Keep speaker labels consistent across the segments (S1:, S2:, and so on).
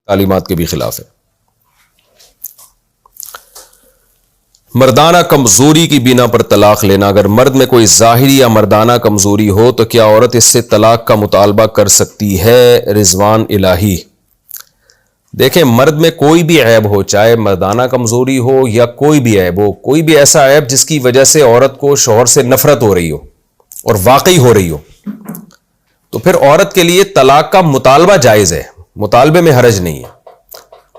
S1: تعلیمات کے بھی خلاف ہے۔ مردانہ کمزوری کی بنا پر طلاق لینا، اگر مرد میں کوئی ظاہری یا مردانہ کمزوری ہو تو کیا عورت اس سے طلاق کا مطالبہ کر سکتی ہے؟ رضوان الہی۔ دیکھیں، مرد میں کوئی بھی عیب ہو، چاہے مردانہ کمزوری ہو یا کوئی بھی عیب ہو، کوئی بھی ایسا عیب جس کی وجہ سے عورت کو شوہر سے نفرت ہو رہی ہو اور واقعی ہو رہی ہو، تو پھر عورت کے لیے طلاق کا مطالبہ جائز ہے، مطالبے میں حرج نہیں ہے۔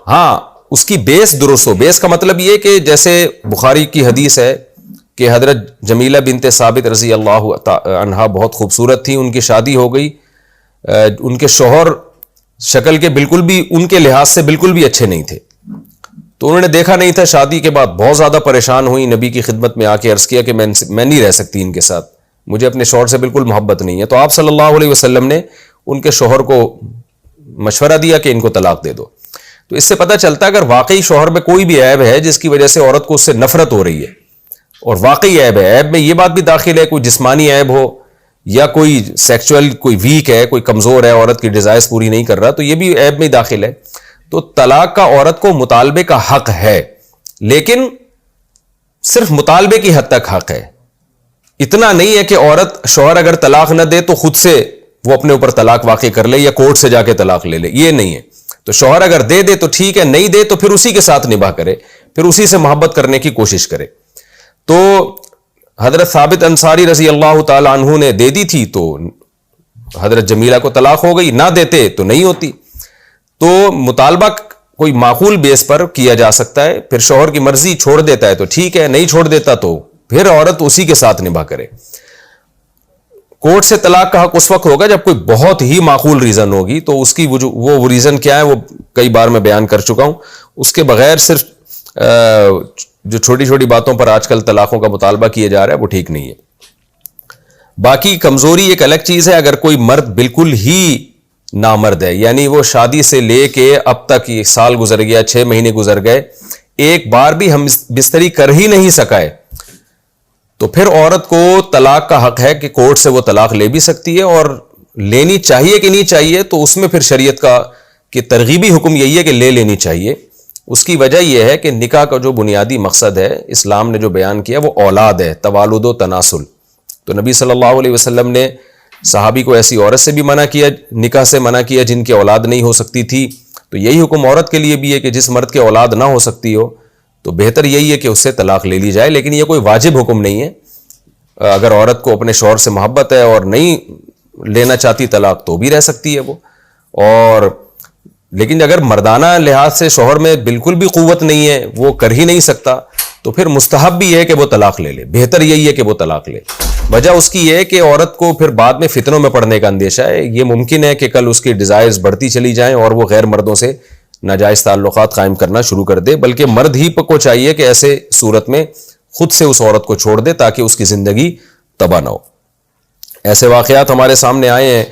S1: ہاں، اس کی بیس درست ہو۔ بیس کا مطلب یہ کہ جیسے بخاری کی حدیث ہے کہ حضرت جمیلہ بنت ثابت رضی اللہ عنہا بہت خوبصورت تھی، ان کی شادی ہو گئی، ان کے شوہر شکل کے بالکل بھی ان کے لحاظ سے بالکل بھی اچھے نہیں تھے، تو انہوں نے دیکھا نہیں تھا، شادی کے بعد بہت زیادہ پریشان ہوئی، نبی کی خدمت میں آ کے عرض کیا کہ میں نہیں رہ سکتی ان کے ساتھ، مجھے اپنے شوہر سے بالکل محبت نہیں ہے۔ تو آپ صلی اللہ علیہ وسلم نے ان کے شوہر کو مشورہ دیا کہ ان کو طلاق دے دو۔ تو اس سے پتہ چلتا ہے اگر واقعی شوہر میں کوئی بھی عیب ہے جس کی وجہ سے عورت کو اس سے نفرت ہو رہی ہے، اور واقعی عیب ہے، عیب میں یہ بات بھی داخل ہے کوئی جسمانی عیب ہو یا کوئی سیکچول کوئی ویک ہے، کوئی کمزور ہے، عورت کی ڈیزائرز پوری نہیں کر رہا، تو یہ بھی عیب میں داخل ہے، تو طلاق کا عورت کو مطالبے کا حق ہے، لیکن صرف مطالبے کی حد تک حق ہے۔ اتنا نہیں ہے کہ عورت شوہر اگر طلاق نہ دے تو خود سے وہ اپنے اوپر طلاق واقع کر لے یا کورٹ سے جا کے طلاق لے لے، یہ نہیں ہے۔ تو شوہر اگر دے دے تو ٹھیک ہے، نہیں دے تو پھر اسی کے ساتھ نباہ کرے، پھر اسی سے محبت کرنے کی کوشش کرے۔ تو حضرت ثابت انصاری رضی اللہ تعالی عنہ نے دے دی تھی تو حضرت جمیلہ کو طلاق ہو گئی، نہ دیتے تو نہیں ہوتی۔ تو مطالبہ کوئی معقول بیس پر کیا جا سکتا ہے، پھر شوہر کی مرضی چھوڑ دیتا ہے تو ٹھیک ہے، نہیں چھوڑ دیتا تو پھر عورت اسی کے ساتھ نباہ کرے۔ کورٹ سے طلاق کا حق اس وقت ہوگا جب کوئی بہت ہی معقول ریزن ہوگی، تو اس کی وہ ریزن کیا ہے وہ کئی بار میں بیان کر چکا ہوں۔ اس کے بغیر صرف جو چھوٹی چھوٹی باتوں پر آج کل طلاقوں کا مطالبہ کیا جا رہا ہے وہ ٹھیک نہیں ہے۔ باقی کمزوری ایک الگ چیز ہے، اگر کوئی مرد بالکل ہی نامرد ہے، یعنی وہ شادی سے لے کے اب تک 1 سال گزر گیا، 6 مہینے گزر گئے، ایک بار بھی ہم بستری کر ہی نہیں سکا ہے، تو پھر عورت کو طلاق کا حق ہے کہ کورٹ سے وہ طلاق لے بھی سکتی ہے، اور لینی چاہیے کہ نہیں چاہیے تو اس میں پھر شریعت کا کہ ترغیبی حکم یہی ہے کہ لے لینی چاہیے۔ اس کی وجہ یہ ہے کہ نکاح کا جو بنیادی مقصد ہے اسلام نے جو بیان کیا وہ اولاد ہے، توالد و تناسل۔ تو نبی صلی اللہ علیہ وسلم نے صحابی کو ایسی عورت سے بھی منع کیا، نکاح سے منع کیا جن کی اولاد نہیں ہو سکتی تھی، تو یہی حکم عورت کے لیے بھی ہے کہ جس مرد کے اولاد نہ ہو سکتی ہو تو بہتر یہی ہے کہ اس سے طلاق لے لی جائے، لیکن یہ کوئی واجب حکم نہیں ہے۔ اگر عورت کو اپنے شوہر سے محبت ہے اور نہیں لینا چاہتی طلاق تو بھی رہ سکتی ہے وہ، اور لیکن اگر مردانہ لحاظ سے شوہر میں بالکل بھی قوت نہیں ہے، وہ کر ہی نہیں سکتا، تو پھر مستحب بھی ہے کہ وہ طلاق لے لے، بہتر یہی ہے کہ وہ طلاق لے۔ وجہ اس کی یہ ہے کہ عورت کو پھر بعد میں فتنوں میں پڑنے کا اندیشہ ہے، یہ ممکن ہے کہ کل اس کی ڈیزائرز بڑھتی چلی جائیں اور وہ غیر مردوں سے ناجائز تعلقات قائم کرنا شروع کر دے، بلکہ مرد ہی کو چاہیے کہ ایسے صورت میں خود سے اس عورت کو چھوڑ دے تاکہ اس کی زندگی تباہ نہ ہو۔ ایسے واقعات ہمارے سامنے آئے ہیں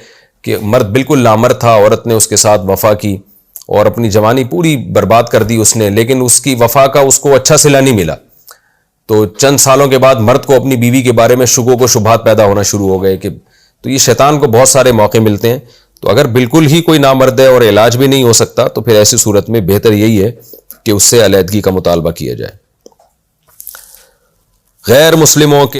S1: کہ مرد بالکل نامرد تھا، عورت نے اس کے ساتھ وفا کی اور اپنی جوانی پوری برباد کر دی اس نے، لیکن اس کی وفا کا اس کو اچھا صلہ نہیں ملا، تو چند سالوں کے بعد مرد کو اپنی بیوی کے بارے میں شکوک و شبہات پیدا ہونا شروع ہو گئے، کہ تو یہ شیطان کو بہت سارے موقع ملتے ہیں۔ تو اگر بالکل ہی کوئی نامرد ہے اور علاج بھی نہیں ہو سکتا تو پھر ایسی صورت میں بہتر یہی ہے کہ اس سے علیحدگی کا مطالبہ کیا جائے۔ غیر مسلموں کے